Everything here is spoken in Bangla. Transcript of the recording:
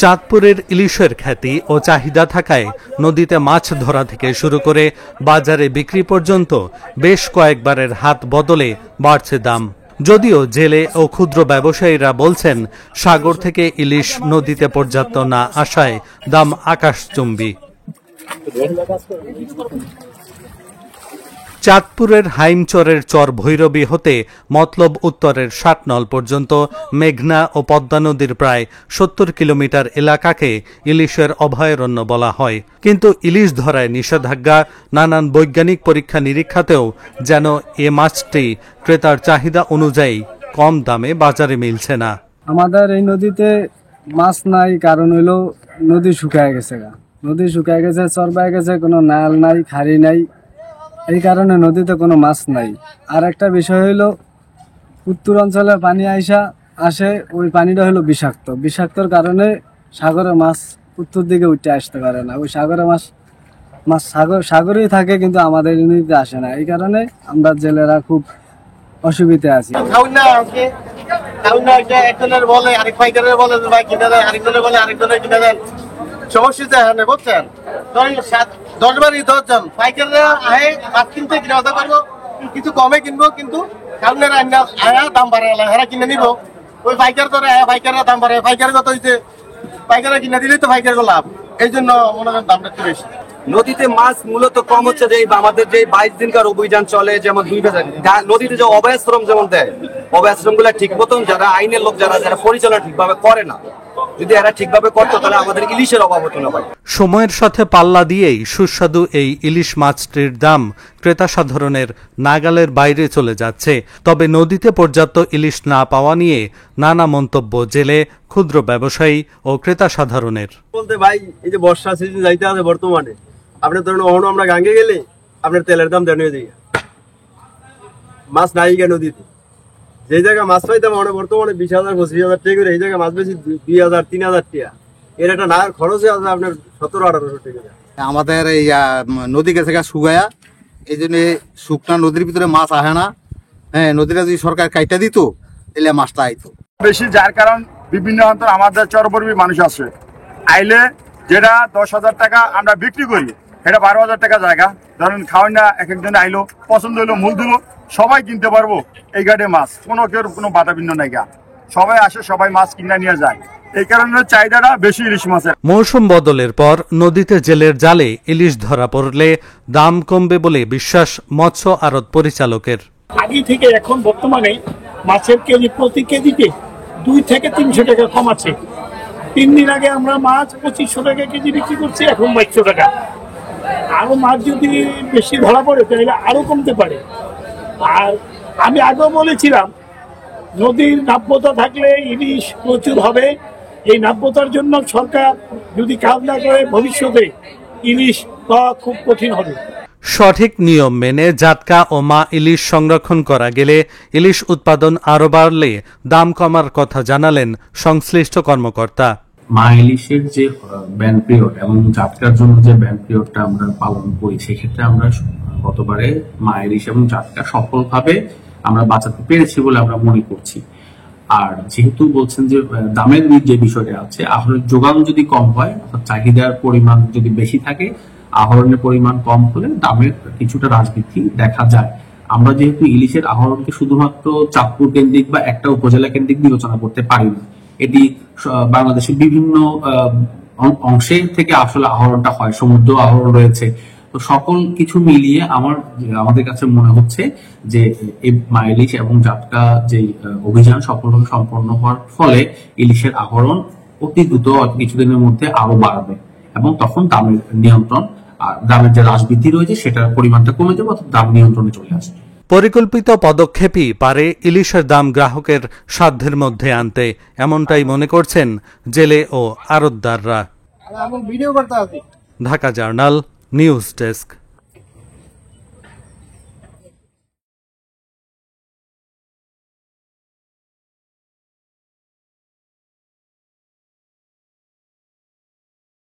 চাঁদপুরের ইলিশের খ্যাতি ও চাহিদা থাকায় নদীতে মাছ ধরা থেকে শুরু করে বাজারে বিক্রি পর্যন্ত বেশ কয়েকবারের হাত বদলে বাড়ছে দাম। যদিও জেলে ও ক্ষুদ্র ব্যবসায়ীরা বলছেন, সাগর থেকে ইলিশ নদীতে পর্যাপ্ত না আসায় দাম আকাশচুম্বী। চাঁদপুরের হাইমচরের চর ভৈরবী হতে মতলব উত্তরের ৬০ নল পর্যন্ত মেঘনা ও পদ্মা নদীর প্রায় ৭০ কিলোমিটার এলাকাকে ইলিশের অভয়ারণ্য বলা হয়। কিন্তু ইলিশ ধরায় নিষেধাজ্ঞা, নানান বৈজ্ঞানিক পরীক্ষা নিরীক্ষাতেও যেন এ মাছটি ক্রেতার চাহিদা অনুযায়ী কম দামে বাজারে মিলছে না। আমাদের এই নদীতে মাছ নাই, কারণ হইলো নদী শুকায় গেছে, চরবায় গেছে, কোনো নাল নাই, খাড়ি নাই, এই কারণে নদীতে কোনো মাছ নাই। আর একটা বিষয় হইলো উত্তর অঞ্চলে পানি আসে, ওই পানিটা হলো বিষাক্তর কারণে সাগরে মাছ উত্তর দিকে উঠে আসতে পারে না। ওই সাগরে মাছ সাগরেই থাকে, কিন্তু আমাদের নদীতে আসে না। এই কারণে আমরা জেলেরা খুব অসুবিধা আছি। সমস্যা বুঝছেন, 10 জন পাইকাররা আহে মাছ কিনতে কিনা করবো, কিছু কমে কিনবো, কিন্তু দাম বাড়ায় হেরা কিনে নিবো। ওই পাইকার ধরে পাইকাররা দাম বাড়ায়, পাইকার কত হয়েছে, পাইকাররা কিনে দিলেই তো পাইকার লাভ। এই জন্য মনে করেন দামটা একটু বেশি। নদীতে মাছ মূলত কম হচ্ছে যে আমাদের যে 22 দিনকার অভিযান চলে, যেমন 2000 নদীতে যে অভয়াশ্রম যেমন দেয়, অভয়াশ্রম গুলা ঠিক মতন যারা আইনের লোক যারা পরিচালনা ঠিকভাবে করে না, যদি এরা ঠিকভাবে করতো তাহলে আমাদের ইলিশের অভাব হতো না। সময়ের সাথে পাল্লা দিয়েই সুস্বাদু এই ইলিশ মাছটির দাম ক্রেতা সাধারণের নাগালের বাইরে চলে যাচ্ছে। তবে নদীতে পর্যাপ্ত ইলিশ না পাওয়া নিয়ে নানা মন্তব্য জেলে, ক্ষুদ্র ব্যবসায়ী ও ক্রেতা সাধারণের। বলতে ভাই, এই যে বর্ষা সিজন যাইতে আছে বর্তমানে, আপনার ধরুন অহনো আমরা গাঙ্গে গেলে আপনার তেলের দাম দেন হয়ে যায়, মাছ নাই কেন নদীতে। যে জায়গায় মাছ পাইতাম বর্তমানে 20,000 25,000 টাকা করে, এই জায়গায় মাছ বেশি 2,000 3,000 টাকা। এর একটা না খরচ আছে আপনার 1700-1800 টাকা। আমাদের এই নদী গেছে শুকায়া, এই জন্য শুকনা নদীর ভিতরে মাছ আসে না। হ্যাঁ, নদীটা যদি সরকার কাইটা দিত তাহলে মাছটা আইতো বেশি, যার কারণ বিভিন্ন অঞ্চল আমাদের চরপর্বী মানুষ আছে, আইলে যেটা 10,000 টাকা আমরা বিক্রি করি, এটা 12,000 টাকা জায়গা। ধরেন খাওয়ান না, এক একজন আইলো, পছন্দ হইলো, মূল দিল, সবাই কিনতে পারবো এই ঘাটে মাছ, কোনো বাধা ভিন্ন নাই, সবাই আসে, সবাই মাছ কিনে নিয়ে যায়। এই কারণে চাহিদাটা বেশি ইলিশ মাছের। মৌসুম বদলের পর নদীতে জেলের জালে ইলিশ ধরা পড়লে দাম কমবে বলে বিশ্বাস মৎস্য আড়ত পরিচালকের। আগে থেকে এখন বর্তমানে মাছের কেজি প্রতি কেজিতে 2 থেকে 300 টাকা কম আছে। 3 দিন আগে আমরা মাছ 2500 টাকা কেজি বিক্রি করছি, এখন 2200 টাকা। আরো মাছ যদি বেশি ধরা পড়ে তাহলে আরো কমতে পারে। আর আমি আগেও বলেছিলাম, নদীর নাব্যতা থাকলে ইলিশ প্রচুর হবে। এই নাব্যতার জন্য সরকার যদি কাজ না করে, ভবিষ্যতে ইলিশ পাওয়া খুব কঠিন হবে। সঠিক নিয়ম মেনে জাটকা ও মা ইলিশ সংরক্ষণ করা গেলে ইলিশ উৎপাদন আরো বাড়লে দাম কমার কথা জানালেন সংশ্লিষ্ট কর্মকর্তা। মা ইলিশের যে ব্যান পিরিয়ড এবং জাটকার জন্য যে ব্যান পিরিয়ডটা আমরা পালন করি, সেক্ষেত্রে আমরা গতবারে মা ইলিশ এবং জাটকা সফলভাবে আমরা বাঁচাতে পেরেছি বলে আমরা মনে করছি। আর যেহেতু বলছেন যে দামের যে বিষয়টা আছে, আহরণের যোগান যদি কম হয়, অর্থাৎ চাহিদার পরিমাণ যদি বেশি থাকে, আহরণের পরিমাণ কম হলে দামের কিছুটা হ্রাসবৃদ্ধি দেখা যায়। আমরা যেহেতু ইলিশের আহরণকে শুধুমাত্র চাঁদপুর কেন্দ্রিক বা একটা উপজেলা কেন্দ্রিক বিবেচনা করতে পারি না, এটি বাংলাদেশের বিভিন্ন অংশে থেকে আসলে আহরণটা হয়, সমুদ্র আহরণ রয়েছে। তো সকল কিছু মিলিয়ে আমাদের কাছে মনে হচ্ছে যে এই মা ইলিশ এবং জাটকা যে অভিযান সফলভাবে সম্পন্ন হওয়ার ফলে ইলিশের আহরণ অতি দ্রুত কিছুদিনের মধ্যে আরো বাড়বে, এবং তখন দামের নিয়ন্ত্রণ আর দামের যে হ্রাসবৃদ্ধি রয়েছে সেটার পরিমাণটা কমে যাবে, অর্থাৎ দাম নিয়ন্ত্রণে চলে আসবে। পরিকল্পিত পদক্ষেপই পারে ইলিশের দাম গ্রাহকের সাধ্যের মধ্যে আনতে, এমনটাই মনে করছেন জেলে ও আড়তদাররা। Dhaka journal, news desk.